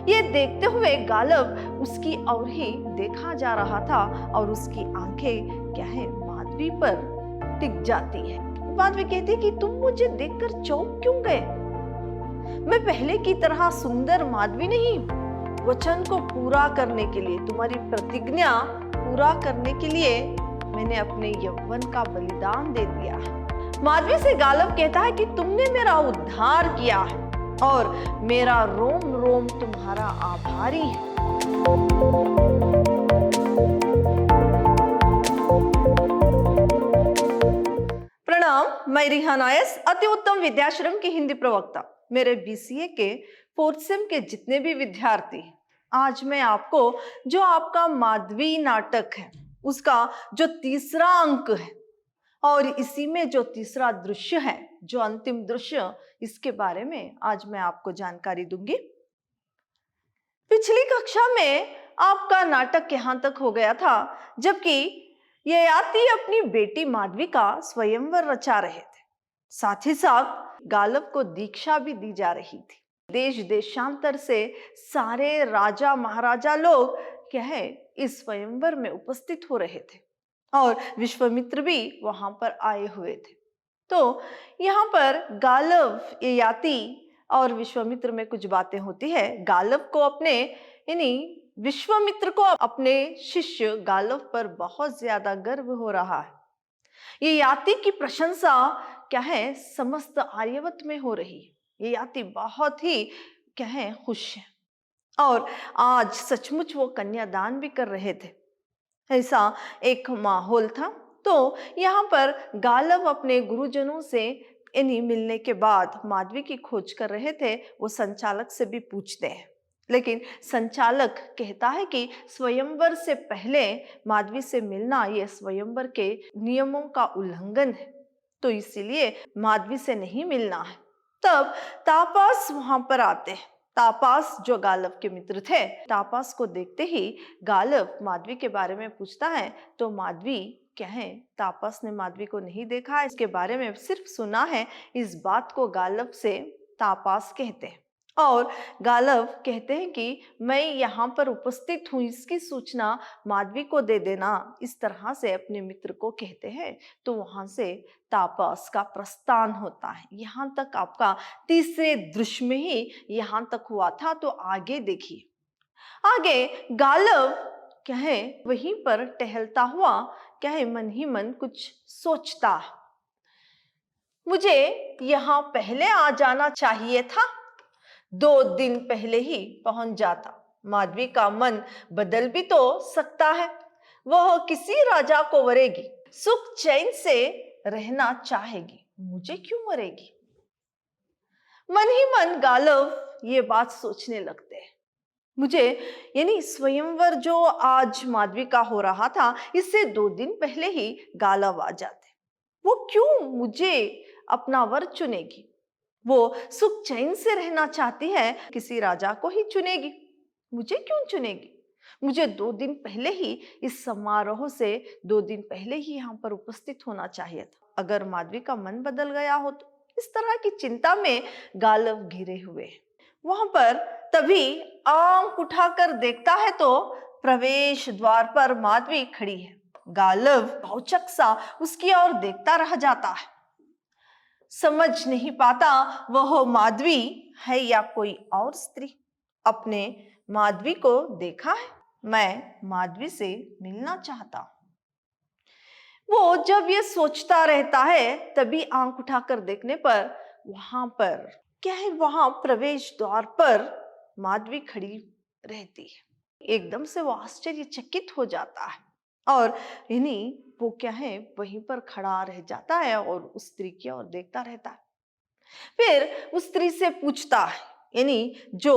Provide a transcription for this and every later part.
ये देखते हुए गालब उसकी ओर ही देखा जा रहा था और उसकी आंखें क्या है माधवी पर टिक जाती है। माधवी कहती है कि तुम मुझे देखकर चौंक क्यों गए? मैं पहले की तरह सुंदर माधवी नहीं हूँ। वचन को पूरा करने के लिए, तुम्हारी प्रतिज्ञा पूरा करने के लिए मैंने अपने यौवन का बलिदान दे दिया है। माधवी से गालब कहता है कि तुमने मेरा उद्धार किया है और मेरा रोम रोम तुम्हारा आभारी है। प्रणाम, मैं रिहान आयस, अति उत्तम विद्याश्रम की हिंदी प्रवक्ता। मेरे बीसीए के फोर्थ सेम के जितने भी विद्यार्थी, आज मैं आपको जो आपका माधवी नाटक है उसका जो तीसरा अंक है और इसी में जो तीसरा दृश्य है, जो अंतिम दृश्य, इसके बारे में आज मैं आपको जानकारी दूंगी। पिछली कक्षा में आपका नाटक यहां तक हो गया था जबकि ययाति अपनी बेटी माधवी का स्वयंवर रचा रहे थे। साथ ही साथ गालब को दीक्षा भी दी जा रही थी। देश देशांतर से सारे राजा महाराजा लोग क्या है इस स्वयंवर में उपस्थित हो रहे थे और विश्वामित्र भी वहां पर आए हुए थे। तो यहाँ पर गालब, ययाति और विश्वामित्र में कुछ बातें होती है। गालब को अपने विश्वामित्र को अपने शिष्य गालब पर बहुत ज्यादा गर्व हो रहा है। ययाति की प्रशंसा क्या है समस्त आर्यवत में हो रही है। ययाति बहुत ही क्या है खुश है और आज सचमुच वो कन्यादान भी कर रहे थे। ऐसा एक माहौल था। तो यहाँ पर गालब अपने गुरुजनों से मिलने के बाद माधवी की खोज कर रहे थे। वो संचालक से भी पूछते हैं, लेकिन संचालक कहता है कि स्वयंवर से पहले माधवी से मिलना ये स्वयंवर के नियमों का उल्लंघन है, तो इसीलिए माधवी से नहीं मिलना है। तब तापास वहां पर आते हैं। तापास जो गालब के मित्र थे, तापास को देखते ही गालब माधवी के बारे में पूछता है। तो माधवी क्या है, तापास ने माधवी को नहीं देखा है, इसके बारे में सिर्फ सुना है। इस बात को गालब से तापास कहते हैं और गालब कहते हैं कि मैं यहाँ पर उपस्थित हूँ, इसकी सूचना माधवी को दे देना। इस तरह से अपने मित्र को कहते हैं। तो वहां से तापस का प्रस्थान होता है। यहाँ तक आपका तीसरे दृश्य में ही यहाँ तक हुआ था। तो आगे देखिए, आगे गालब क्या है वहीं पर टहलता हुआ क्या है मन ही मन कुछ सोचता है। मुझे यहाँ पहले आ जाना चाहिए था, 2 दिन पहले ही पहुंच जाता। माधवी का मन बदल भी तो सकता है, वह किसी राजा को वरेगी, सुख चैन से रहना चाहेगी, मुझे क्यों वरेगी? मन ही मन गालब ये बात सोचने लगते हैं। मुझे स्वयंवर जो आज माधवी का हो रहा था, इससे 2 दिन पहले ही गालब आ जाते। वो क्यों मुझे अपना वर चुनेगी? वो सुख चैन से रहना चाहती है, किसी राजा को ही चुनेगी, मुझे क्यों चुनेगी? मुझे 2 दिन पहले ही इस समारोह से 2 दिन पहले ही यहाँ पर उपस्थित होना चाहिए था। अगर माधवी का मन बदल गया हो तो। इस तरह की चिंता में गालब घिरे हुए। वहां पर तभी आंख उठाकर देखता है तो प्रवेश द्वार पर माधवी खड़ी है। गालब भौचक सा उसकी ओर देखता रह जाता है। समझ नहीं पाता वह माधवी है या कोई और स्त्री। अपने माधवी को देखा है, मैं माधवी से मिलना चाहता हूं। वो जब ये सोचता रहता है तभी आंख उठाकर देखने पर वहां पर क्या है, वहां प्रवेश द्वार पर माधवी खड़ी रहती है। एकदम से वो आश्चर्यचकित हो जाता है और वो क्या है वहीं पर खड़ा रह जाता है और उस स्त्री की ओर देखता रहता है। फिर उस स्त्री से पूछता है, जो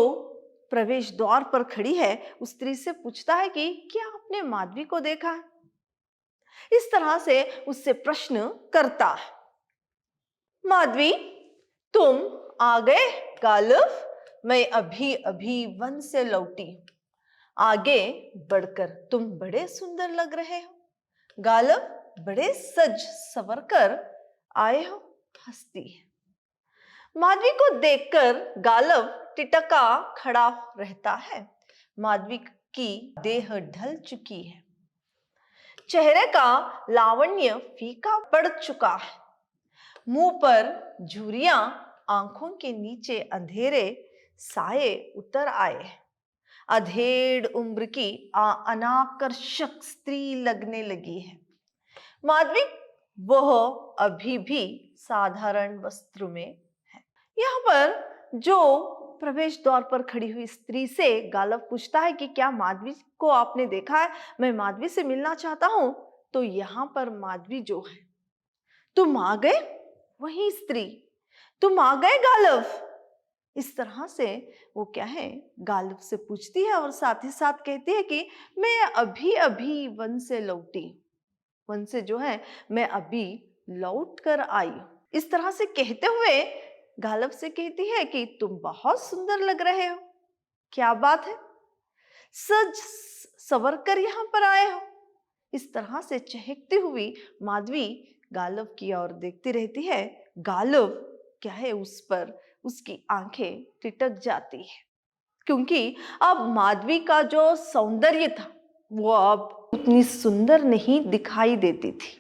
प्रवेश द्वार पर खड़ी है उस स्त्री से पूछता है कि क्या आपने माधवी को देखा है? इस तरह से उससे प्रश्न करता है। माधवी, तुम आ गए? गालब, मैं अभी अभी वन से लौटी, आगे बढ़कर तुम बड़े सुंदर लग रहे हो। गालब, बड़े सज सवर कर आए हो, हंसती है। माधवी को देखकर गालव टिटका खड़ा रहता है। माधवी की देह ढल चुकी है, चेहरे का लावण्य फीका पड़ चुका है, मुंह पर झुर्रियां, आंखों के नीचे अंधेरे साए उतर आए हैं। अधेड़ उम्र की अनाकर्षक स्त्री लगने लगी है। माधवी वह अभी भी साधारण वस्त्र में है। यहाँ पर जो प्रवेश द्वार पर खड़ी हुई स्त्री से गालव पूछता है कि क्या माधवी को आपने देखा है, मैं माधवी से मिलना चाहता हूं। तो यहाँ पर माधवी जो है, तुम आ गए। वही स्त्री, तुम आ गए गालव। इस तरह से वो क्या है, गालिब से पूछती है और साथ ही साथ कहती है कि मैं अभी अभी वन से लौटी, वन से जो है मैं अभी लौट कर आई। इस तरह से कहते हुए गालिब से कहती है कि तुम बहुत सुंदर लग रहे हो, क्या बात है, सज सवर कर यहाँ पर आए हो। इस तरह से चहकती हुई माधवी गालिब की ओर देखती रहती है। गालिब क्या है, उस पर उसकी आंखें टिटक जाती है, क्योंकि अब माधवी का जो सौंदर्य था वो अब उतनी सुंदर नहीं दिखाई देती थी।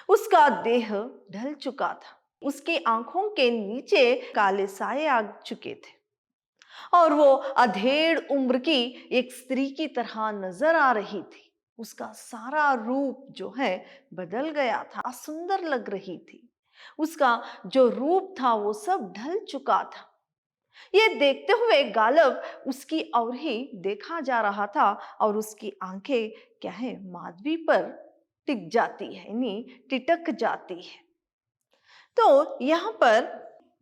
उसका देह ढल चुका था, उसकी आंखों के नीचे काले साए आ चुके थे और वो अधेड़ उम्र की एक स्त्री की तरह नजर आ रही थी। उसका सारा रूप जो है बदल गया था, सुंदर लग रही थी। उसका जो रूप था वो सब ढल चुका था। ये देखते हुए गालिब उसकी ओर ही देखा जा रहा था और उसकी आंखें क्या है, माधवी पर टिक जाती है, यानी टिटक जाती है। तो यहाँ पर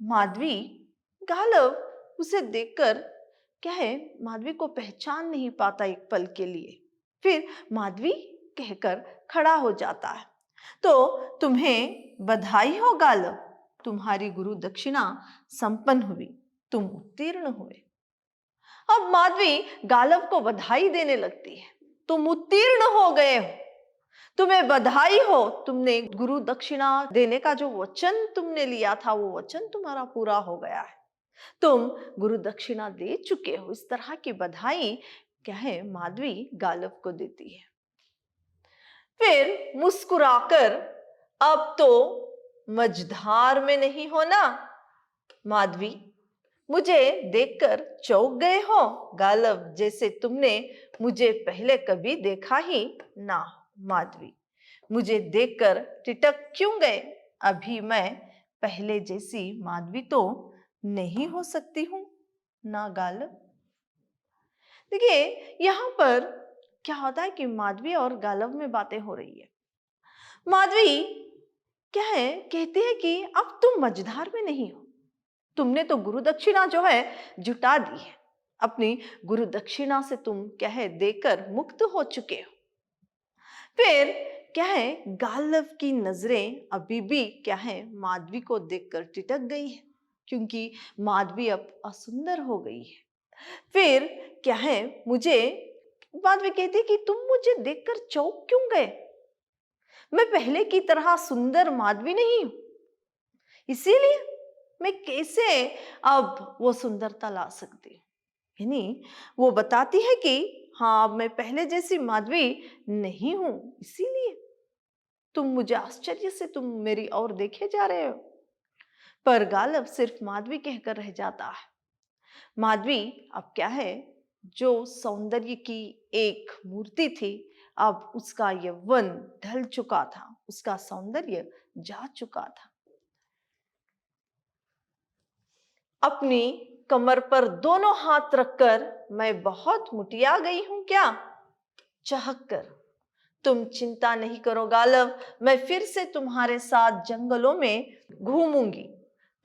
माधवी, गालिब उसे देखकर क्या है, माधवी को पहचान नहीं पाता एक पल के लिए। फिर माधवी कहकर खड़ा हो जाता है। तो तुम्हें बधाई हो गालिब, तुम्हारी गुरु दक्षिणा संपन्न हुई, तुम उत्तीर्ण हुए। अब माधवी गालिब को बधाई देने लगती है, तुम उत्तीर्ण हो गए हो, तुम्हें बधाई हो, तुमने गुरु दक्षिणा देने का जो वचन तुमने लिया था वो वचन तुम्हारा पूरा हो गया है, तुम गुरु दक्षिणा दे चुके हो। इस तरह की बधाई क्या है, माधवी गालिब को देती है। फिर मुस्कुराकर, अब तो मझधार में नहीं हो ना माधवी, मुझे देखकर चौंक गए हो गालिब, जैसे तुमने मुझे पहले कभी देखा ही ना। माधवी, मुझे देखकर टिटक क्यों गए, अभी मैं पहले जैसी माधवी तो नहीं हो सकती हूं ना गालिब। देखिए यहाँ पर क्या होता है कि माधवी और गालिब में बातें हो रही है। माधवी क्या है, कहती है कि अब तुम मझधार में नहीं हो, तुमने तो गुरु दक्षिणा जो है जुटा दी है, अपनी गुरु दक्षिणा से तुम क्या है देकर मुक्त हो चुके हो। फिर क्या है, गालिब की नजरें अभी भी क्या है, माधवी को देखकर टिटक गई है, क्योंकि माधवी अब असुंदर हो गई है। फिर क्या है, माधवी कहती है कि तुम मुझे देखकर चौंक क्यों गए, मैं पहले की तरह सुंदर माधवी नहीं हूं, इसीलिए मैं कैसे अब वो सुंदरता ला सकती हूँ। यानी वो बताती है कि हाँ, अब मैं पहले जैसी माधवी नहीं हूं, इसीलिए तुम मुझे आश्चर्य से तुम मेरी ओर देखे जा रहे हो। पर गालिब सिर्फ माधवी कहकर रह जाता है। माधवी अब क्या है, जो सौंदर्य की एक मूर्ति थी, अब उसका यौवन ढल चुका था, उसका सौंदर्य जा चुका था। अपनी कमर पर दोनों हाथ रखकर, मैं बहुत मुटिया गई हूं क्या, चहक कर, तुम चिंता नहीं करो गालिब, मैं फिर से तुम्हारे साथ जंगलों में घूमूंगी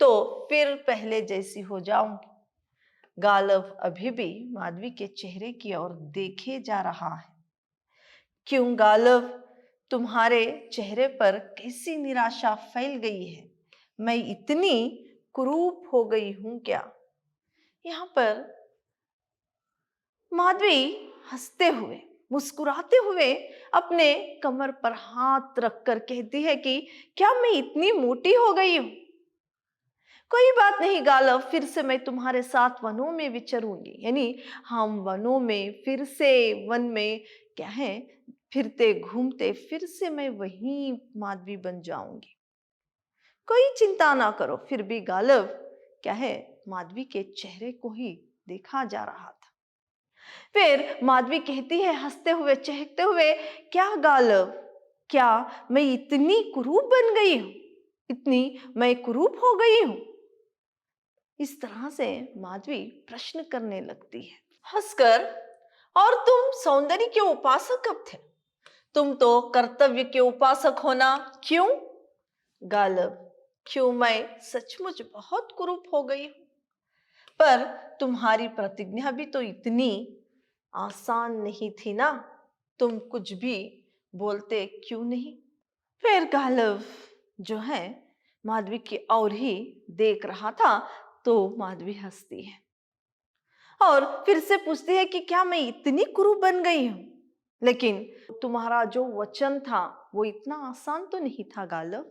तो फिर पहले जैसी हो जाऊंगी। गालिब अभी भी माधवी के चेहरे की ओर देखे जा रहा है। क्यों गालिब, तुम्हारे चेहरे पर कैसी निराशा फैल गई है, मैं इतनी कुरूप हो गई हूं क्या। यहाँ पर माधवी हंसते हुए, मुस्कुराते हुए अपने कमर पर हाथ रखकर कहती है कि क्या मैं इतनी मोटी हो गई हूं, कोई बात नहीं गालव, फिर से मैं तुम्हारे साथ वनों में विचरूंगी। यानी हम वनों में फिर से, वन में क्या है, फिरते घूमते फिर से मैं वही माधवी बन जाऊंगी। कोई चिंता ना करो। फिर भी गालव क्या है, माधवी के चेहरे को ही देखा जा रहा था। फिर माधवी कहती है हंसते हुए चहकते हुए, क्या गालव, क्या मैं इतनी कुरूप बन गई हूं? इतनी मैं कुरूप हो गई हूं? इस तरह से माधवी प्रश्न करने लगती है हंसकर। और तुम सौंदर्य के उपासक कब थे? तुम तो कर्तव्य के उपासक होना। क्यों गालव? क्यों, मैं सचमुच बहुत कुरूप हो गई हूं। पर तुम्हारी प्रतिज्ञा भी तो इतनी आसान नहीं थी ना। तुम कुछ भी बोलते क्यों नहीं? फिर गालव जो है माधवी की और ही देख रहा था, तो माधवी हंसती है और फिर से पूछती है कि क्या मैं इतनी कुरूप बन गई हूं? लेकिन तुम्हारा जो वचन था वो इतना आसान तो नहीं था गालव।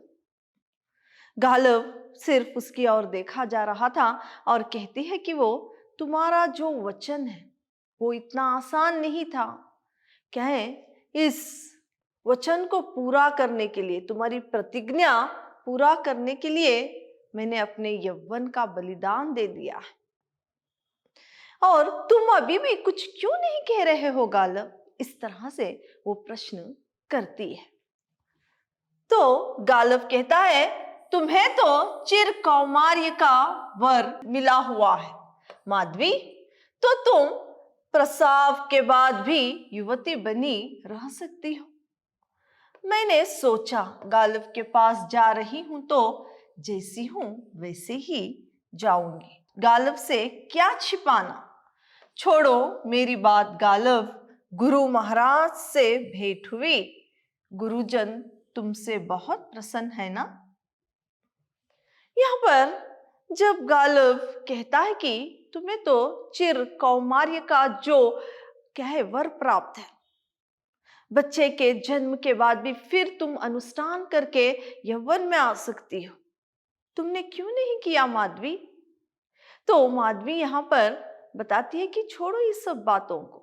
गालव सिर्फ उसकी ओर देखा जा रहा था और कहती है कि वो तुम्हारा जो वचन है वो इतना आसान नहीं था। क्या है, इस वचन को पूरा करने के लिए, तुम्हारी प्रतिज्ञा पूरा करने के लिए मैंने अपने यौवन का बलिदान दे दिया है। और तुम अभी भी कुछ क्यों नहीं कह रहे हो गालव? इस तरह से वो प्रश्न करती है। तो गालव कहता है, तुम्हें तो चिर कौमार्य का वर मिला हुआ है माधवी, तो तुम प्रसव के बाद भी युवती बनी रह सकती हो। मैंने सोचा गालिब के पास जा रही हूं तो जैसी हूं वैसे ही जाऊंगी। गालिब से क्या छिपाना। छोड़ो मेरी बात गालिब, गुरु महाराज से भेंट हुई। गुरुजन तुमसे बहुत प्रसन्न है ना। यहाँ पर जब गालिब कहता है कि तुम्हें तो चिर कौमार्य का जो क्या है वर प्राप्त है, बच्चे के जन्म के बाद भी फिर तुम अनुष्ठान करके यौवन में आ सकती हो। तुमने क्यों नहीं किया माधवी? तो माधवी यहाँ पर बताती है कि छोड़ो इस सब बातों को।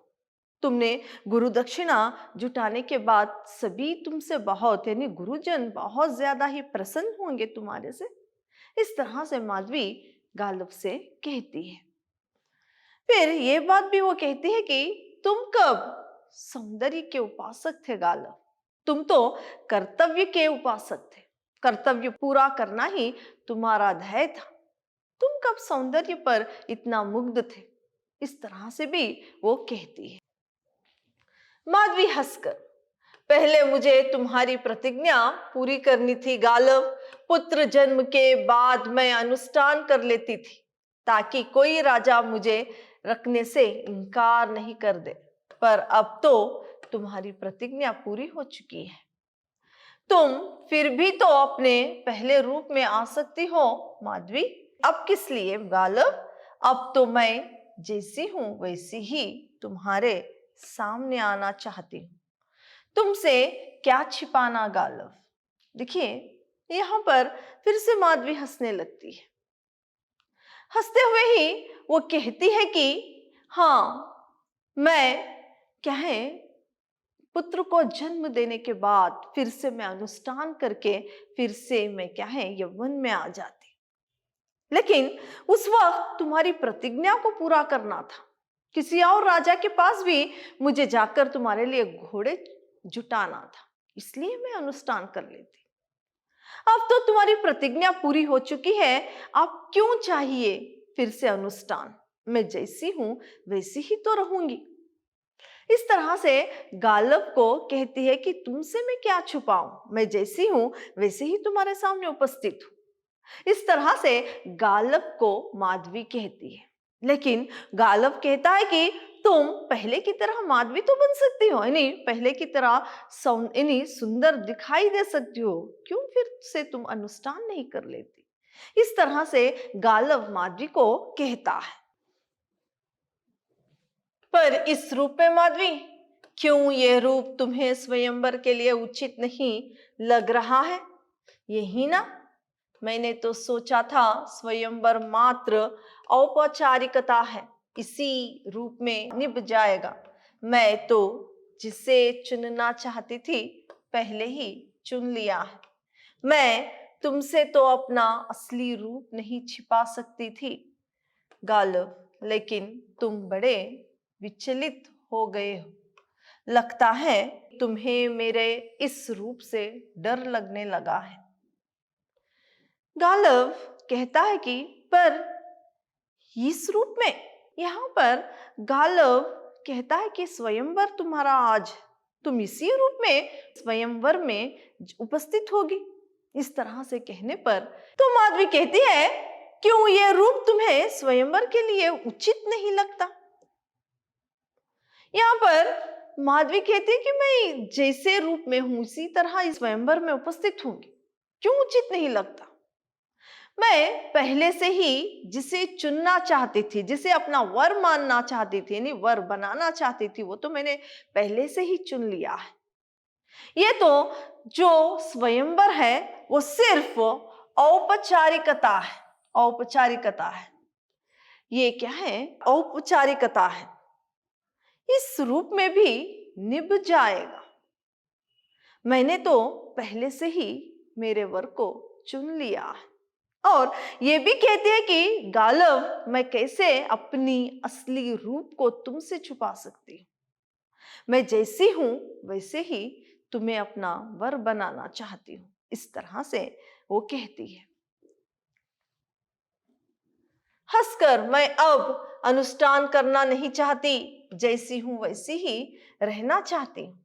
तुमने गुरु दक्षिणा जुटाने के बाद सभी तुमसे बहुत, यानी गुरुजन बहुत ज्यादा ही प्रसन्न होंगे तुम्हारे से। इस तरह से माधवी गालिब से कहती है। फिर ये बात भी वो कहती है कि तुम कब सौंदर्य के उपासक थे गालिब? तुम तो कर्तव्य के उपासक थे। कर्तव्य पूरा करना ही तुम्हारा ध्येय था। तुम कब सौंदर्य पर इतना मुग्ध थे? इस तरह से भी वो कहती है। माधवी हंसकर, पहले मुझे तुम्हारी प्रतिज्ञा पूरी करनी थी गालिब। पुत्र जन्म के बाद मैं अनुष्ठान कर लेती थी ताकि कोई राजा मुझे रखने से इनकार नहीं कर दे। पर अब तो तुम्हारी प्रतिज्ञा पूरी हो चुकी है। तुम फिर भी तो अपने पहले रूप में आ सकती हो माधवी। अब किस लिए गालिब? अब तो मैं जैसी हूं वैसी ही तुम्हारे सामने आना चाहती हूँ। तुमसे क्या छिपाना गालिब। देखिए यहाँ पर फिर से माधवी हंसने लगती है। हंसते हुए ही वो कहती है कि हाँ, मैं क्या है पुत्र को जन्म देने के बाद फिर से मैं अनुष्ठान करके फिर से मैं क्या है यौवन में आ जाती। लेकिन उस वक्त तुम्हारी प्रतिज्ञा को पूरा करना था। किसी और राजा के पास भी मुझे जाकर तुम्हारे लिए घोड़े जुटाना था, इसलिए मैं अनुष्ठान कर लेती। अब तो तुम्हारी प्रतिज्ञा पूरी हो चुकी है। अब क्यों चाहिए फिर से अनुष्ठान? मैं जैसी हूं वैसी ही तो रहूंगी। इस तरह से गालिब को कहती है कि तुमसे मैं क्या छुपाऊं, मैं जैसी हूं वैसे ही तुम्हारे सामने उपस्थित हूं। इस तरह से गालिब को माधवी कहती है। लेकिन गालिब कहता है कि तुम पहले की तरह माधवी तो बन सकती हो, यानी पहले की तरह यानी सुंदर दिखाई दे सकती हो। क्यों फिर से तुम अनुष्ठान नहीं कर लेती? इस तरह से गालिब माधवी को कहता है। पर इस रूप में माधवी, क्यों ये रूप तुम्हें स्वयंवर के लिए उचित नहीं लग रहा है? यही ना मैंने तो सोचा था स्वयंवर मात्र औपचारिकता है, इसी रूप में निभ जाएगा। मैं तो जिसे चुनना चाहती थी पहले ही चुन लिया है। मैं तुमसे तो अपना असली रूप नहीं छिपा सकती थी गालिब, लेकिन तुम बड़े विचलित हो गए हो। लगता है तुम्हें मेरे इस रूप से डर लगने लगा है। गालिब कहता है कि पर इस रूप में, यहाँ पर गालिब कहता है कि स्वयंवर तुम्हारा आज, तुम इसी रूप में स्वयंवर में उपस्थित होगी। इस तरह से कहने पर तो माधवी कहती है, क्यों यह रूप तुम्हें स्वयंवर के लिए उचित नहीं लगता? यहाँ पर माधवी कहती है कि मैं जैसे रूप में हूं इसी तरह इस स्वयंवर में उपस्थित होंगी, क्यों उचित नहीं लगता? मैं पहले से ही जिसे चुनना चाहती थी, जिसे अपना वर मानना चाहती थी, यानी वर बनाना चाहती थी, वो तो मैंने पहले से ही चुन लिया है। ये तो जो स्वयंवर है वो सिर्फ औपचारिकता है, औपचारिकता है। ये क्या है? औपचारिकता है। इस रूप में भी निभ जाएगा। मैंने तो पहले से ही मेरे वर को चुन लिया है। और ये भी कहती है कि गालिब, मैं कैसे अपनी असली रूप को तुमसे छुपा सकती हूँ? मैं जैसी हूं वैसे ही तुम्हें अपना वर बनाना चाहती हूँ। इस तरह से वो कहती है। हंसकर, मैं अब अनुष्ठान करना नहीं चाहती, जैसी हूं वैसी ही रहना चाहती हूँ।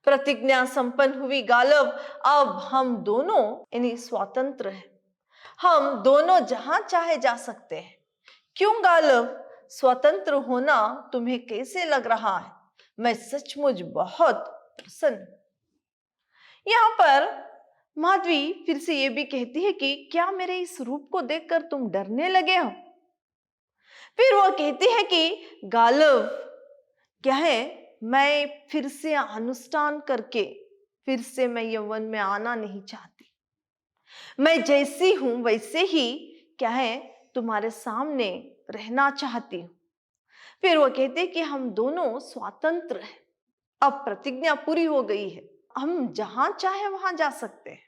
प्रतिज्ञा संपन्न हुई गालिब, अब हम दोनों यानी स्वतंत्र हैं। हम दोनों जहां चाहे जा सकते हैं। क्यों गालिब, स्वतंत्र होना तुम्हें कैसे लग रहा है? मैं सचमुच बहुत प्रसन्न। यहाँ पर माधवी फिर से ये भी कहती है कि क्या मेरे इस रूप को देखकर तुम डरने लगे हो? फिर वो कहती है कि गालिब, क्या है, मैं फिर से अनुष्ठान करके फिर से मैं यौवन में आना नहीं चाहती। मैं जैसी हूं वैसे ही, क्या है, तुम्हारे सामने रहना चाहती हूँ। फिर वो कहते कि हम दोनों स्वतंत्र हैं। अब प्रतिज्ञा पूरी हो गई है, हम जहां चाहे वहां जा सकते हैं।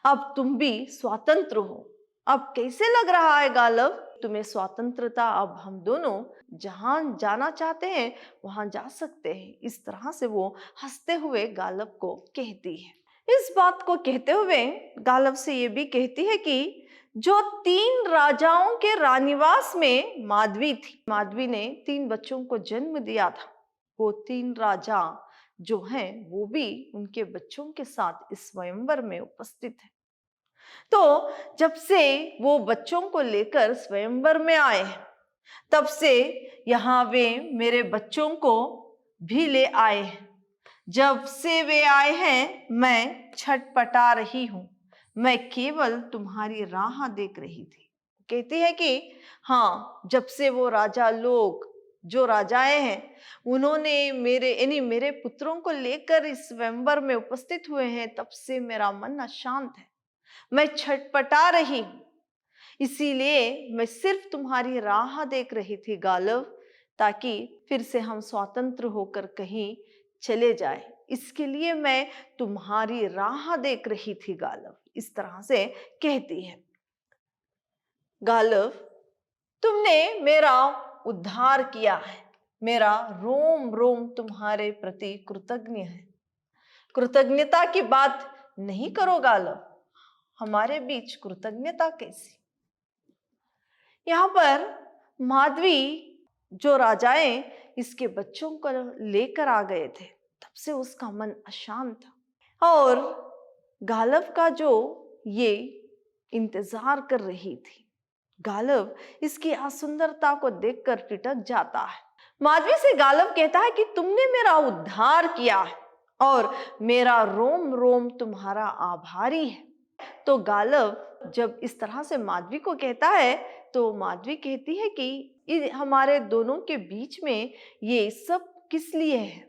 अब तुम भी स्वतंत्र हो। अब कैसे लग रहा है गालिब, तुम्हें स्वतंत्रता? अब हम दोनों जहां जाना चाहते हैं वहां जा सकते हैं। इस तरह से वो हंसते हुए गालिब को कहती है। इस बात को कहते हुए गालिब से ये भी कहती है कि जो 3 राजाओं के रानीवास में माधवी थी, माधवी ने 3 बच्चों को जन्म दिया था, वो 3 राजा जो हैं वो भी उनके बच्चों के साथ इस स्वयंवर में उपस्थित है। तो जब से वो बच्चों को लेकर स्वयंवर में आए हैं, तब से यहाँ वे मेरे बच्चों को भी ले आए हैं। जब से वे आए हैं मैं छटपटा रही हूं। मैं केवल तुम्हारी राह देख रही थी। कहती है कि हाँ, जब से वो राजा लोग, जो राजाएं हैं, उन्होंने मेरे पुत्रों को लेकर इस स्वयंवर में उपस्थित हुए हैं, तब से मेरा मन अशांत है। मैं छटपटा रही हूं। इसीलिए मैं सिर्फ तुम्हारी राह देख रही थी गालिब, ताकि फिर से हम स्वतंत्र होकर कहीं चले जाए। इसके लिए मैं तुम्हारी राह देख रही थी गालिब। इस तरह से कहती है। गालिब, तुमने मेरा उद्धार किया है। मेरा रोम रोम तुम्हारे प्रति कृतज्ञ है। कृतज्ञता की बात नहीं करो गालिब, हमारे बीच कृतज्ञता कैसी? यहाँ पर माधवी, जो राजाएं इसके बच्चों को लेकर आ गए थे, तब से उसका मन अशांत था और गालिब का जो ये इंतजार कर रही थी। गालिब इसकी असुंदरता को देखकर फिटक जाता है। माधवी से गालिब कहता है कि तुमने मेरा उद्धार किया है और मेरा रोम रोम तुम्हारा आभारी है। तो गालिब जब इस तरह से माधवी को कहता है, तो माधवी कहती है कि हमारे दोनों के बीच में ये सब किस लिए है?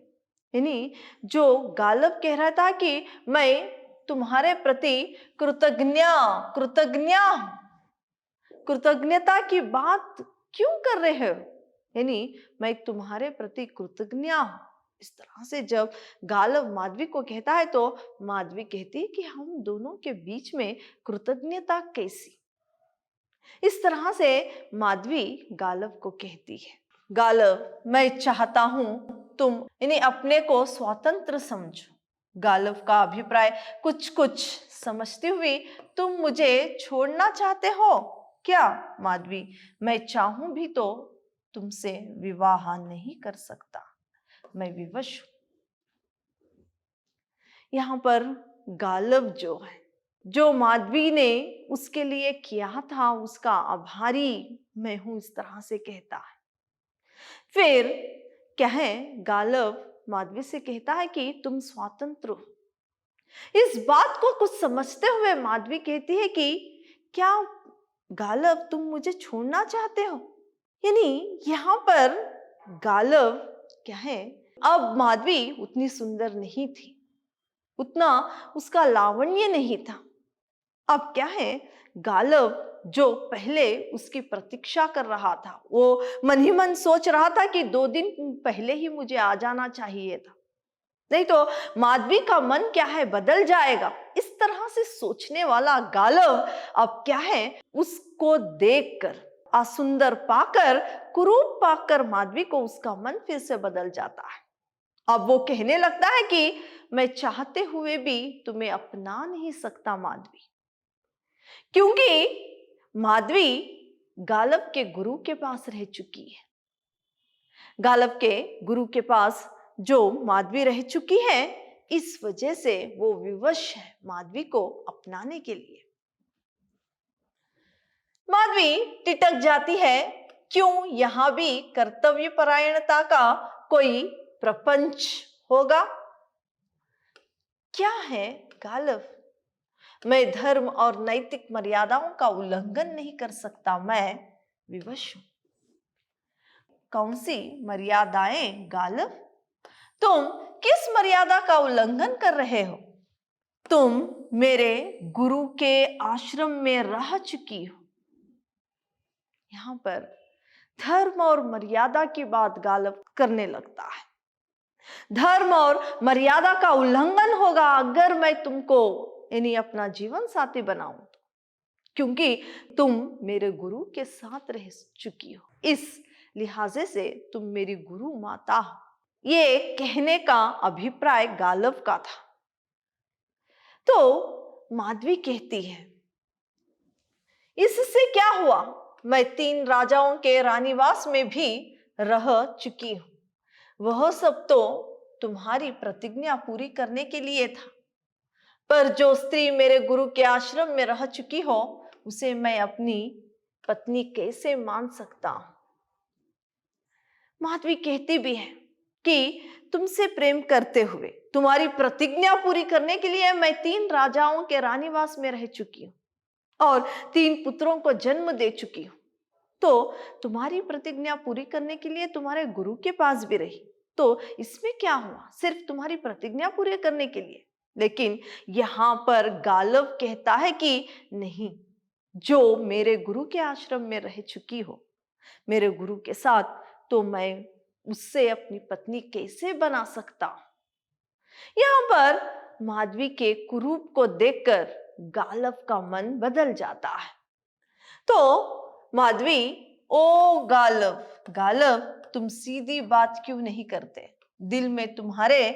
यानी जो गालिब कह रहा था कि मैं तुम्हारे प्रति कृतज्ञ कृतज्ञ हूं। कृतज्ञता की बात क्यों कर रहे हो? यानी मैं तुम्हारे प्रति कृतज्ञ हूं। इस तरह से जब गालव माधवी को कहता है तो माधवी कहती है कि हम दोनों के बीच में कृतज्ञता कैसी? इस तरह से माधवी गालव को कहती है, गालव मैं चाहता हूं तुम इन्हें अपने को स्वतंत्र समझो। गालव का अभिप्राय कुछ कुछ समझती हुई, तुम मुझे छोड़ना चाहते हो क्या? माधवी मैं चाहूं भी तो तुमसे विवाह नहीं कर सकता, मैं विवश हूं। यहां पर गालव जो है, जो माधवी ने उसके लिए किया था उसका आभारी मैं हूं, इस तरह से कहता है। फिर क्या है, गालव माधवी से कहता है कि तुम स्वतंत्र हो। इस बात को कुछ समझते हुए माधवी कहती है कि क्या गालव तुम मुझे छोड़ना चाहते हो? यानी यहाँ पर गालव क्या है, अब माधवी उतनी सुंदर नहीं थी, उतना उसका लावण्य नहीं था। अब क्या है, गालव जो पहले उसकी प्रतीक्षा कर रहा था, वो मन ही मन सोच रहा था कि 2 दिन पहले ही मुझे आ जाना चाहिए था, नहीं तो माधवी का मन क्या है बदल जाएगा। इस तरह से सोचने वाला गालव अब क्या है, उसको देखकर असुंदर पाकर, कुरूप पाकर माधवी को उसका मन फिर से बदल जाता है। अब वो कहने लगता है कि मैं चाहते हुए भी तुम्हें अपना नहीं सकता माधवी, क्योंकि माधवी गालव के गुरु के पास रह चुकी है। गालव के गुरु के पास जो माधवी रह चुकी है, इस वजह से वो विवश है माधवी को अपनाने के लिए। माधवी टिटक जाती है, क्यों यहां भी कर्तव्य परायणता का कोई प्रपंच होगा? क्या है गालव, मैं धर्म और नैतिक मर्यादाओं का उल्लंघन नहीं कर सकता, मैं विवश हूं। कौन सी मर्यादाएं गालव? तुम किस मर्यादा का उल्लंघन कर रहे हो? तुम मेरे गुरु के आश्रम में रह चुकी हो। यहां पर धर्म और मर्यादा की बात गालव करने लगता है। धर्म और मर्यादा का उल्लंघन होगा अगर मैं तुमको यानी अपना जीवन साथी बनाऊं तो, क्योंकि तुम मेरे गुरु के साथ रह चुकी हो, इस लिहाजे से तुम मेरी गुरु माता हो। ये कहने का अभिप्राय गालव का था। तो माधवी कहती है, इससे क्या हुआ, मैं 3 राजाओं के रानीवास में भी रह चुकी हूं, वह सब तो तुम्हारी प्रतिज्ञा पूरी करने के लिए था, पर जो स्त्री मेरे गुरु के आश्रम में रह चुकी हो उसे मैं अपनी पत्नी कैसे मान सकता हूं? माधवी कहती भी है कि तुमसे प्रेम करते हुए तुम्हारी प्रतिज्ञा पूरी करने के लिए मैं 3 राजाओं के रानीवास में रह चुकी हूं और 3 पुत्रों को जन्म दे चुकी हूं, तो तुम्हारी प्रतिज्ञा पूरी करने के लिए तुम्हारे गुरु के पास भी रही, तो इसमें क्या हुआ, सिर्फ तुम्हारी प्रतिज्ञा पूरी करने के लिए। लेकिन यहां पर गालव कहता है कि नहीं, जो मेरे गुरु के आश्रम में रह चुकी हो मेरे गुरु के साथ, तो मैं उससे अपनी पत्नी कैसे बना सकता हूं? यहां पर माधवी के कुरूप को देखकर गालव का मन बदल जाता है। तो माधवी, ओ गालव, गालव तुम सीधी बात क्यों नहीं करते? दिल में तुम्हारे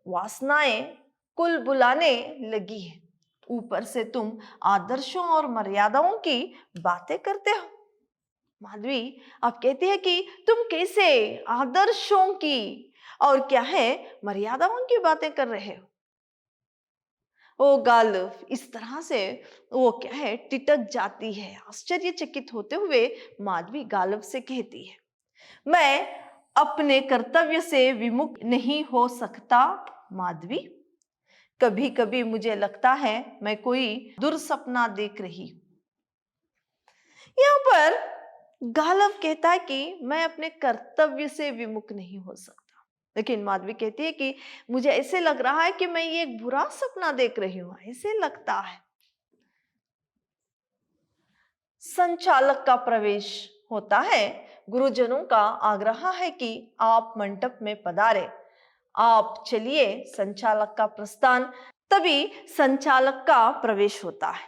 वासनाएं कुल बुलाने लगी है, ऊपर से तुम आदर्शों और मर्यादाओं की बातें करते हो। माधवी आप कहती है कि तुम कैसे आदर्शों की और क्या है मर्यादाओं की बातें कर रहे हो? ओ गालव, इस तरह से वो क्या है टिटक जाती है। आश्चर्यचकित होते हुए माधवी गालव से कहती है, मैं अपने कर्तव्य से विमुख नहीं हो सकता माधवी। कभी कभी मुझे लगता है मैं कोई दुर्सपना देख रही हूं। यहाँ पर गालव कहता है कि मैं अपने कर्तव्य से विमुख नहीं हो सकता। लेकिन माधवी कहती है कि मुझे ऐसे लग रहा है कि मैं ये एक बुरा सपना देख रही हूं, ऐसे लगता है। संचालक का प्रवेश होता है। गुरुजनों का आग्रह है कि आप मंडप में पधारे, आप चलिए। संचालक का प्रस्थान, तभी संचालक का प्रवेश होता है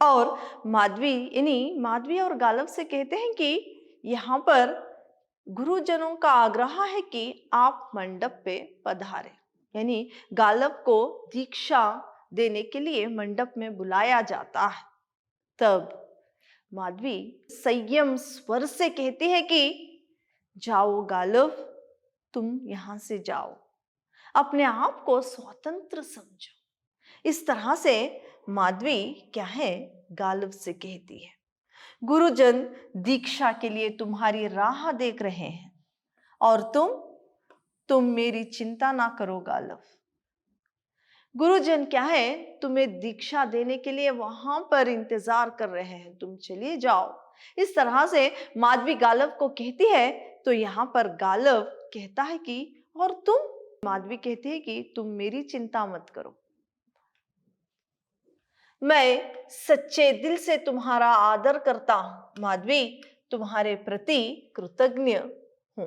और माधवी और गालव से कहते हैं कि यहाँ पर गुरुजनों का आग्रह है कि आप मंडप पे पधारे, यानी गालव को दीक्षा देने के लिए मंडप में बुलाया जाता है। तब माधवी संयम स्वर से कहती है कि जाओ गालव, तुम यहां से जाओ, अपने आप को स्वतंत्र समझो। इस तरह से माधवी क्या है, गालव से कहती है। गुरुजन दीक्षा के लिए तुम्हारी राह देख रहे हैं और तुम मेरी चिंता ना करो गालव। गुरुजन क्या है, तुम्हें दीक्षा देने के लिए वहां पर इंतजार कर रहे हैं, तुम चलिए जाओ। इस तरह से माधवी गालव को कहती है। तो यहाँ पर गालव कहता है कि और तुम, माधवी कहती है कि तुम मेरी चिंता मत करो, मैं सच्चे दिल से तुम्हारा आदर करता हूं। माधवी, तुम्हारे प्रति कृतज्ञ हूं।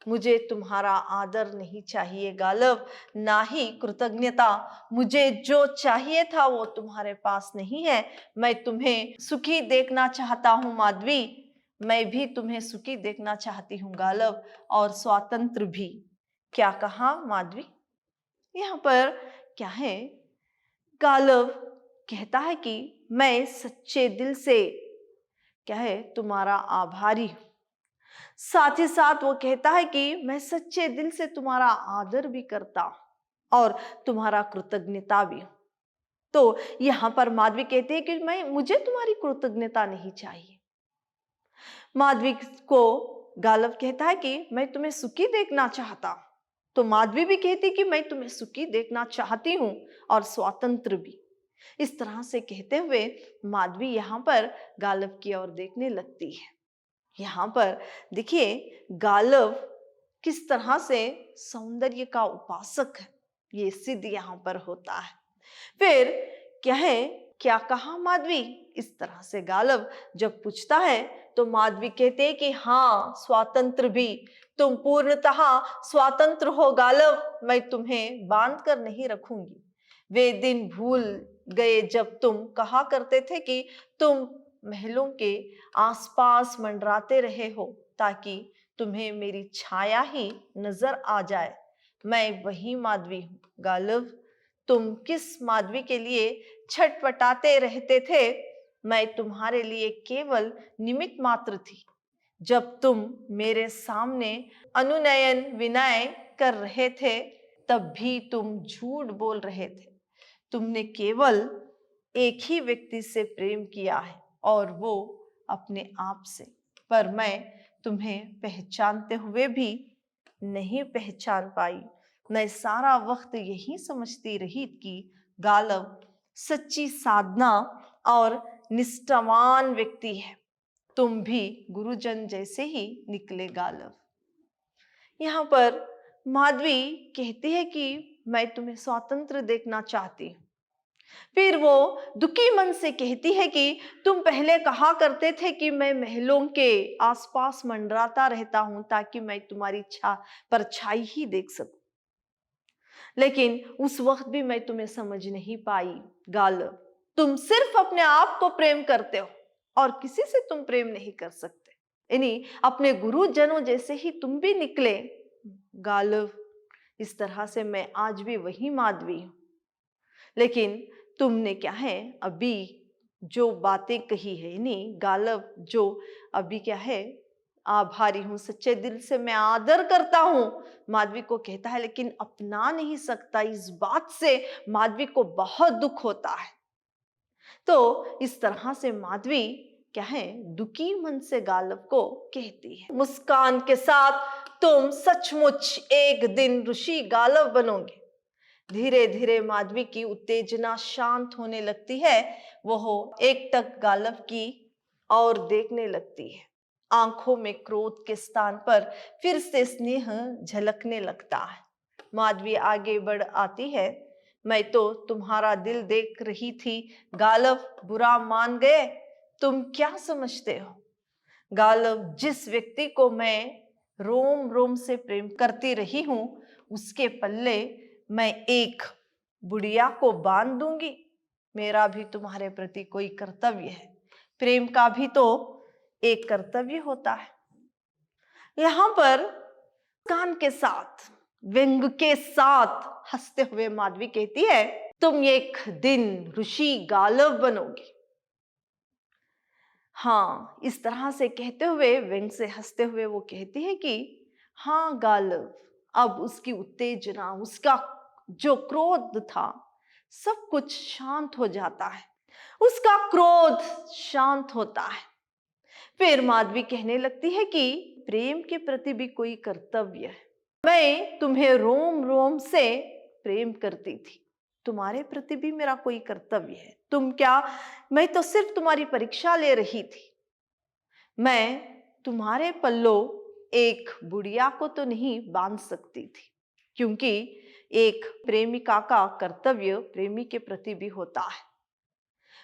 मुझे तुम्हारा आदर नहीं चाहिए गालव, ना ही कृतज्ञता। मुझे जो चाहिए था वो तुम्हारे पास नहीं है। मैं तुम्हें सुखी देखना चाहता हूं माधवी, मैं भी तुम्हें सुखी देखना चाहती हूँ गालव, और स्वतंत्र भी। क्या कहा माधवी? यहाँ पर क्या है, गालव कहता है कि मैं सच्चे दिल से क्या है, तुम्हारा आभारी हूं। साथ ही साथ वो कहता है कि मैं सच्चे दिल से तुम्हारा आदर भी करता हूं और तुम्हारा कृतज्ञता भी हूं। तो यहां पर माधवी कहती है कि मुझे तुम्हारी कृतज्ञता नहीं चाहिए। माधवी को गालव कहता है कि मैं तुम्हें सुखी देखना चाहता हूं। तो माधवी भी कहती कि मैं तुम्हें सुखी देखना चाहती हूं और स्वतंत्र भी। इस तरह से कहते हुए माधवी यहाँ पर गालव की ओर देखने लगती है। यहाँ पर देखिए गालव किस तरह से सौंदर्य का उपासक है, ये सिद्ध यहाँ पर होता है। फिर क्या है, क्या कहा माधवी? इस तरह से गालव जब पूछता है तो माधवी कहते हैं कि हाँ, स्वतंत्र भी। तुम पूर्णतः स्वतंत्र हो गालव, मैं तुम्हें बांध कर नहीं रखूंगी। वे दिन भूल गए जब तुम कहा करते थे कि तुम महलों के आसपास मंडराते रहे हो ताकि तुम्हें मेरी छाया ही नजर आ जाए। मैं वही माधवी हूँ गालव। तुम किस माधवी के लिए छटपटाते रहते थे? मैं तुम्हारे लिए केवल निमित्त मात्र थी। जब तुम मेरे सामने अनुनयन विनय कर रहे थे तब भी तुम झूठ बोल रहे थे। तुमने केवल एक ही व्यक्ति से प्रेम किया है और वो अपने आप से, पर मैं तुम्हें पहचानते हुए भी नहीं पहचान पाई। मैं सारा वक्त यही समझती रही कि गालव सच्ची साधना और निष्ठावान व्यक्ति है। तुम भी गुरुजन जैसे ही निकले गालव। यहाँ पर माधवी कहती है कि मैं तुम्हें स्वतंत्र देखना चाहती हूँ। फिर वो दुखी मन से कहती है कि तुम पहले कहा करते थे कि मैं महलों के आसपास मंडराता रहता हूं ताकि मैं तुम्हारी परछाई ही देख सकूं, लेकिन उस वक्त भी मैं तुम्हें समझ नहीं पाई गालव। तुम सिर्फ अपने आप को प्रेम करते हो और किसी से तुम प्रेम नहीं कर सकते, यानी अपने गुरुजनों जैसे ही तुम भी निकले गालव। इस तरह से मैं आज भी वही माधवी हूं, लेकिन तुमने क्या है अभी जो बातें कही है, यानी गालव जो अभी क्या है, आभारी हूं, सच्चे दिल से मैं आदर करता हूं, माधवी को कहता है, लेकिन अपना नहीं सकता। इस बात से माधवी को बहुत दुख होता है। तो इस तरह से माधवी क्या है, दुखी मन से गालव को कहती है, मुस्कान के साथ तुम सचमुच एक दिन ऋषि गालव बनोगे। धीरे धीरे माधवी की उत्तेजना शांत होने लगती है। वह एकटक गालव की ओर देखने लगती है आंखों में क्रोध के स्थान पर फिर से स्नेह झलकने लगता है। माधवी आगे बढ़ आती है। मैं तो तुम्हारा दिल देख रही थी। गालव, बुरा मान गए? तुम क्या समझते हो? गालव, जिस व्यक्ति को मैं रोम रोम से प्रेम करती रही हूं, उसके पल्ले मैं एक बुढ़िया को बांध दूंगी? मेरा भी तुम्हारे प्रति कोई कर्तव्य है। प्रेम का भी तो एक कर्तव्य होता है। यहां पर कान के साथ, व्यंग के साथ हंसते हुए माधवी कहती है, तुम एक दिन ऋषि गालव बनोगे। हाँ, इस तरह से कहते हुए, व्यंग से हंसते हुए वो कहती है कि हाँ गालव, अब उसकी उत्तेजना, उसका जो क्रोध था, सब कुछ शांत हो जाता है। उसका क्रोध शांत होता है। फिर माधवी कहने लगती है कि प्रेम के प्रति भी कोई कर्तव्य है। मैं तुम्हें रोम रोम से प्रेम करती थी, तुम्हारे प्रति भी मेरा कोई कर्तव्य है। तुम क्या, मैं तो सिर्फ तुम्हारी परीक्षा ले रही थी। मैं तुम्हारे पल्लों एक बुढ़िया को तो नहीं बांध सकती थी, क्योंकि एक प्रेमिका का कर्तव्य प्रेमी के प्रति भी होता है।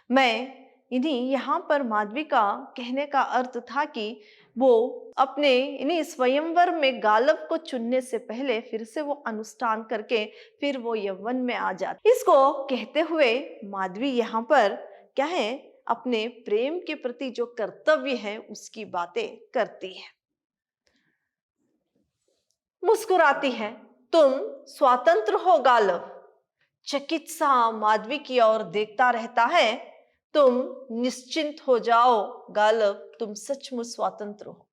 मैं इन्हीं यहाँ पर माधवी का कहने का अर्थ था कि वो अपने इन्हीं स्वयंवर में गालव को चुनने से पहले फिर से वो अनुष्ठान करके फिर वो यौवन में आ जाती। इसको कहते हुए माधवी यहाँ पर क्या है, अपने प्रेम के प्रति जो कर्तव्य है उसकी बातें करती है। मुस्कुराती है। तुम स्वतंत्र हो गालव। चकित सा माधवी की ओर देखता रहता है। तुम निश्चिंत हो जाओ गालव, तुम सचमुच स्वतंत्र हो।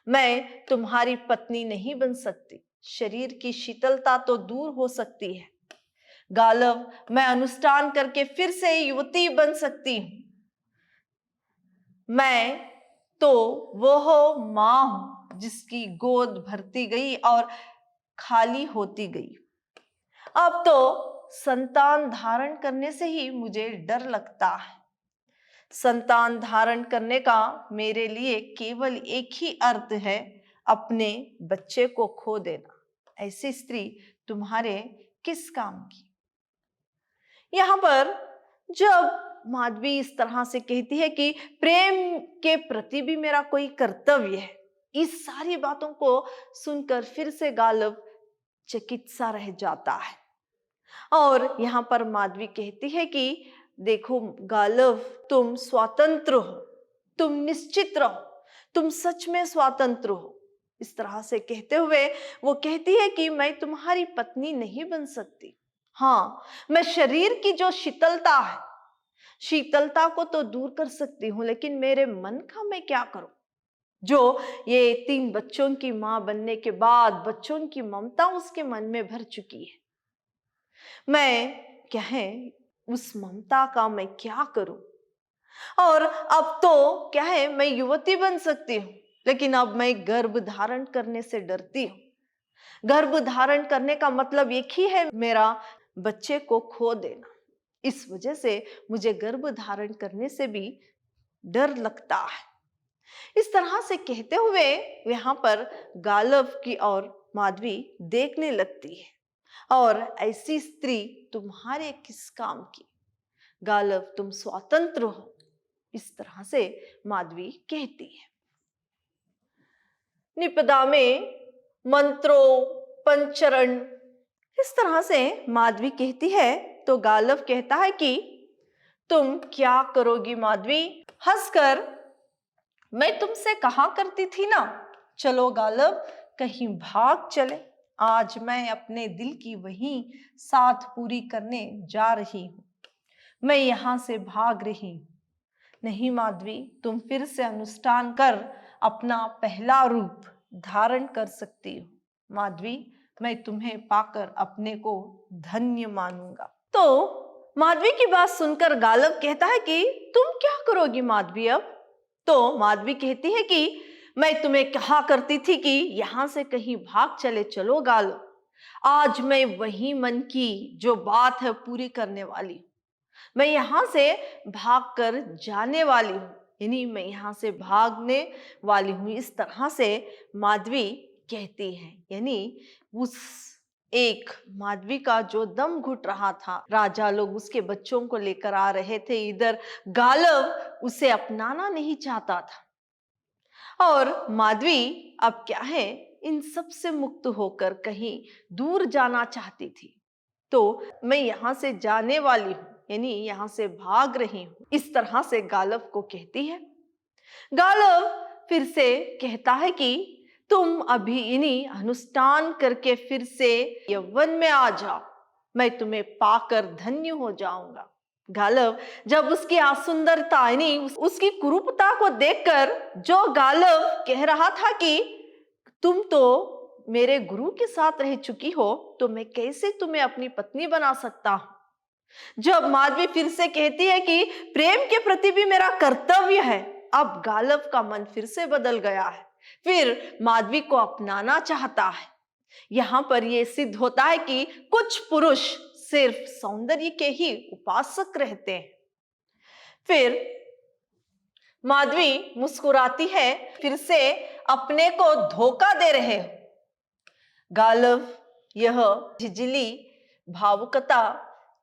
मैं तुम्हारी पत्नी नहीं बन सकती। शरीर की शीतलता तो दूर हो सकती है गालव, मैं अनुष्ठान करके फिर से युवती बन सकती हूं। मैं तो वह मां हूं जिसकी गोद भरती गई और खाली होती गई। अब तो संतान धारण करने से ही मुझे डर लगता है। संतान धारण करने का मेरे लिए केवल एक ही अर्थ है, अपने बच्चे को खो देना। ऐसी स्त्री तुम्हारे किस काम की? यहां पर जब माधवी इस तरह से कहती है कि प्रेम के प्रति भी मेरा कोई कर्तव्य है, इस सारी बातों को सुनकर फिर से गालव चकित सा रह जाता है। और यहाँ पर माधवी कहती है कि देखो गालव, तुम स्वतंत्र हो, तुम निश्चित रहो, तुम सच में स्वतंत्र हो। इस तरह से कहते हुए वो कहती है कि मैं तुम्हारी पत्नी नहीं बन सकती। हाँ, मैं शरीर की जो शीतलता है, शीतलता को तो दूर कर सकती हूँ, लेकिन मेरे मन का मैं क्या करूं? जो ये 3 बच्चों की मां बनने के बाद बच्चों की ममता उसके मन में भर चुकी है, मैं क्या है उस ममता का मैं क्या करूं? और अब तो क्या है, मैं युवती बन सकती हूँ, लेकिन अब मैं गर्भ धारण करने से डरती हूँ। गर्भ धारण करने का मतलब एक ही है, मेरा बच्चे को खो देना। इस वजह से मुझे गर्भ धारण करने से भी डर लगता है। इस तरह से कहते हुए यहाँ पर गालव की ओर माधवी देखने लगती है। और ऐसी स्त्री तुम्हारे किस काम की? गालव, तुम स्वतंत्र हो। इस तरह से माधवी कहती है। निपदा में मंत्रो पंचरण, इस तरह से माधवी कहती है तो गालव कहता है कि तुम क्या करोगी माधवी? हंसकर मैं तुमसे कहा करती थी ना, चलो गालव कहीं भाग चले। आज मैं अपने दिल की वही साथ पूरी करने जा रही हूं। मैं यहां से भाग रही हूं। नहीं माधवी, तुम फिर से अनुष्ठान कर अपना पहला रूप धारण कर सकती हो। माधवी, मैं तुम्हें पाकर अपने को धन्य मानूंगा। तो माधवी की बात सुनकर गालव कहता है कि तुम क्या करोगी माधवी अब? तो माधवी कहती है कि मैं तुम्हें कहा करती थी कि यहां से कहीं भाग चले। चलो गालव, आज मैं वही मन की जो बात है पूरी करने वाली हूं। मैं यहां से भागकर जाने वाली हूं। यानी मैं यहाँ से भागने वाली हूँ, इस तरह से माधवी कहती है। यानी उस एक माधवी का जो दम घुट रहा था, राजा लोग उसके बच्चों को लेकर आ रहे थे, इधर गालव उसे अपनाना नहीं चाहता था और माधवी अब क्या है, इन सब से मुक्त होकर कहीं दूर जाना चाहती थी। तो मैं यहाँ से जाने वाली हूँ, यानी यहाँ से भाग रही हूँ, इस तरह से गालव को कहती है। गालव फिर से कहता है कि तुम अभी इन्हीं अनुष्ठान करके फिर से यौवन में आ जाओ, मैं तुम्हें पाकर धन्य हो जाऊंगा। गालव जब उसकी असुंदरता यानी उसकी कुरूपता को देखकर जो गालव कह रहा था कि तुम तो मेरे गुरु के साथ रह चुकी हो, तो मैं कैसे तुम्हें अपनी पत्नी बना सकता हूं। जब माधवी फिर से कहती है कि प्रेम के प्रति भी मेरा कर्तव्य है, अब गालव का मन फिर से बदल गया है, फिर माधवी को अपनाना चाहता है। यहां पर यह सिद्ध होता है कि कुछ पुरुष सिर्फ सौंदर्य के ही उपासक रहते हैं। फिर माधवी मुस्कुराती है, फिर से अपने को धोखा दे रहे हो गालव, यह झिझिली भावुकता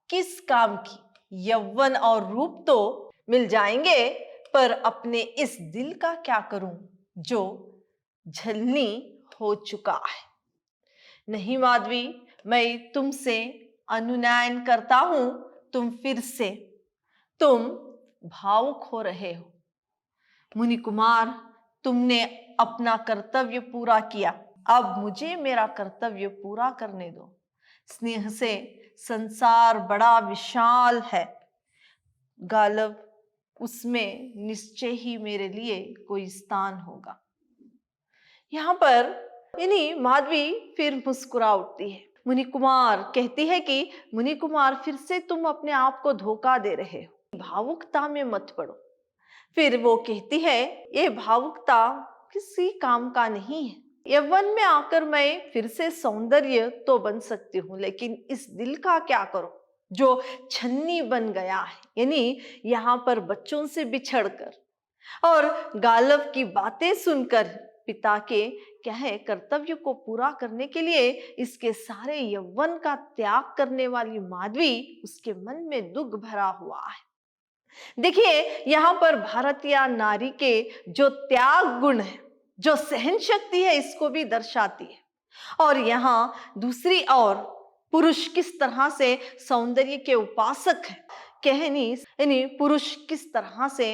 किस काम की। यौवन और रूप तो मिल जाएंगे, पर अपने इस दिल का क्या करूं जो छलनी हो चुका है। नहीं माधवी, मैं तुमसे अनुनय करता हूं, तुम भावुक हो रहे हो। मुनि कुमार, तुमने अपना कर्तव्य पूरा किया, अब मुझे मेरा कर्तव्य पूरा करने दो। स्नेह से संसार बड़ा विशाल है गालव, उसमें निश्चय ही मेरे लिए कोई स्थान होगा। यहाँ पर यानी माधवी फिर मुस्कुरा उठती है। मुनि कुमार कहती है कि मुनि कुमार, फिर से तुम अपने आप को धोखा दे रहे हो, भावुकता में मत पड़ो। फिर वो कहती है, ये भावुकता किसी काम का नहीं है। यौवन में आकर मैं फिर से सौंदर्य तो बन सकती हूँ, लेकिन इस दिल का क्या करूं जो छन्नी बन गया है। यानी यहाँ पर बच्चों से बिछड़कर और गालव की बातें सुनकर पिता के क्या है कर्तव्य को पूरा करने के लिए इसके सारे यौवन का त्याग करने वाली माधवी, उसके मन में दुख भरा हुआ है। देखिए, यहाँ पर भारतीय नारी के जो त्याग गुण है, जो सहन शक्ति है, इसको भी दर्शाती है। और यहाँ दूसरी ओर पुरुष किस तरह से सौंदर्य के उपासक है, यानी पुरुष किस तरह से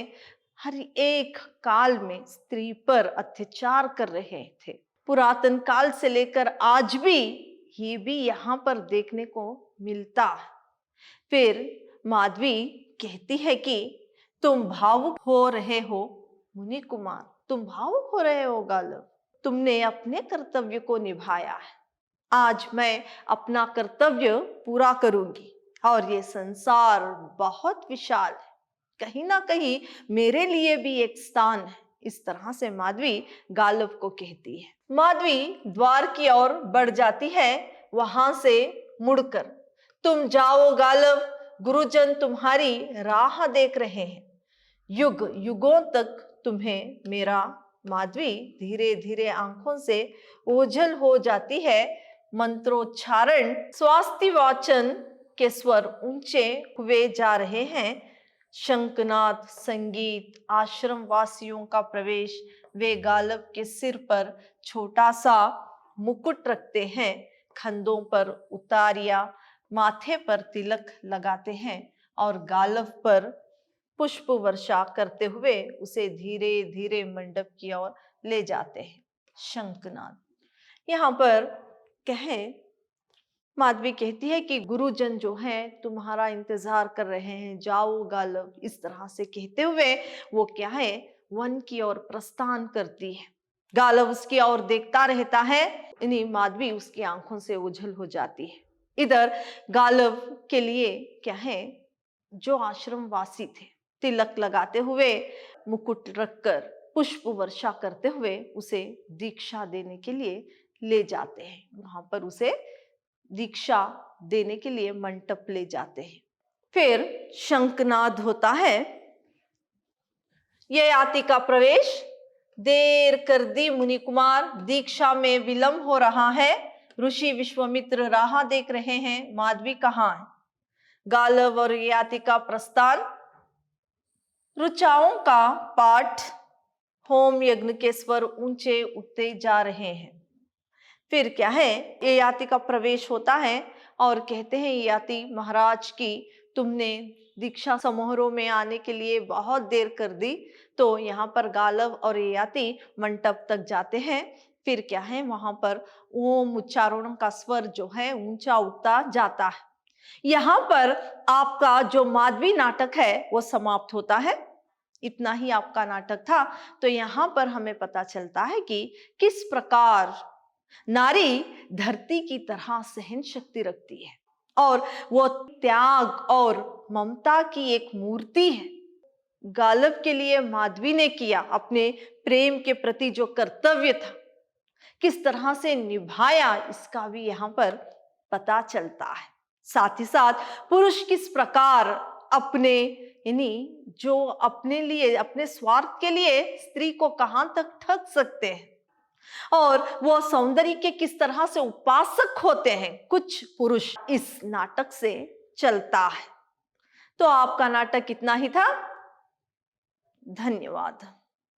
हर एक काल में स्त्री पर अत्याचार कर रहे थे। पुरातन काल से लेकर आज भी ये भी यहाँ पर देखने को मिलता है। फिर माधवी कहती है कि तुम भावुक हो रहे हो मुनि कुमार, तुम भावुक हो रहे हो गालव, तुमने अपने कर्तव्य को निभाया है, आज मैं अपना कर्तव्य पूरा करूंगी और ये संसार बहुत विशाल है, कहीं ना कहीं मेरे लिए भी एक स्थान है। इस तरह से माधवी गालव को कहती है। माधवी द्वार की ओर बढ़ जाती है, वहां से मुड़कर, तुम जाओ गालव, गुरुजन तुम्हारी राह देख रहे हैं, युग युगों तक तुम्हें मेरा। माधवी धीरे धीरे आंखों से ओझल हो जाती है। मंत्रोच्चारण, स्वास्ति वाचन के स्वर ऊंचे हुए जा रहे हैं। शंखनाद, संगीत, आश्रम वासियों का प्रवेश। वे गालव के सिर पर छोटा सा मुकुट रखते हैं, कंधों पर उतारिया, माथे पर तिलक लगाते हैं और गालव पर पुष्प वर्षा करते हुए उसे धीरे धीरे मंडप की ओर ले जाते हैं। शंखनाद। यहाँ पर माधवी कहती है कि गुरुजन जो हैं तुम्हारा इंतजार कर रहे हैं, जाओ गालव। इस तरह से कहते हुए वो क्या है, वन की ओर प्रस्थान करती है। गालव उसकी ओर देखता रहता है, इन्हीं माधवी उसकी आंखों से ओझल हो जाती है। इधर गालव के लिए क्या है, जो आश्रम वासी थे, तिलक लगाते हुए, मुकुट रखकर, पुष्प वर्षा करते हुए उसे दीक्षा देने के लिए ले जाते हैं। वहां पर उसे दीक्षा देने के लिए मंडप ले जाते हैं। फिर शंखनाद होता है। ययाति का प्रवेश, देर कर दी मुनि कुमार, दीक्षा में विलंब हो रहा है, ऋषि विश्वामित्र राह देख रहे हैं, माधवी कहाँ है। गालव और ययाति का प्रस्थान, ऋचाओं का पाठ, होम यज्ञ के स्वर ऊंचे उठते जा रहे हैं। फिर क्या है, ययाति का प्रवेश होता है और कहते हैं ययाति महाराज की तुमने दीक्षा समारोह में आने के लिए बहुत देर कर दी। तो यहाँ पर गालव और ययाति मंडप तक जाते हैं। फिर क्या है, वहां पर ओम उच्चारण का स्वर जो है ऊंचा उठता जाता है। यहाँ पर आपका जो माधवी नाटक है वो समाप्त होता है। इतना ही आपका नाटक था। तो यहाँ पर हमें पता चलता है कि किस प्रकार नारी धरती की तरह सहन शक्ति रखती है और वो त्याग और ममता की एक मूर्ति है। गालव के लिए माधवी ने किया अपने प्रेम के प्रति जो कर्तव्य था, किस तरह से निभाया, इसका भी यहाँ पर पता चलता है। साथ ही साथ पुरुष किस प्रकार अपने यानी जो अपने लिए अपने स्वार्थ के लिए स्त्री को कहां तक ठग सकते हैं और वो सौंदर्य के किस तरह से उपासक होते हैं कुछ पुरुष, इस नाटक से चलता है। तो आपका नाटक इतना ही था। धन्यवाद।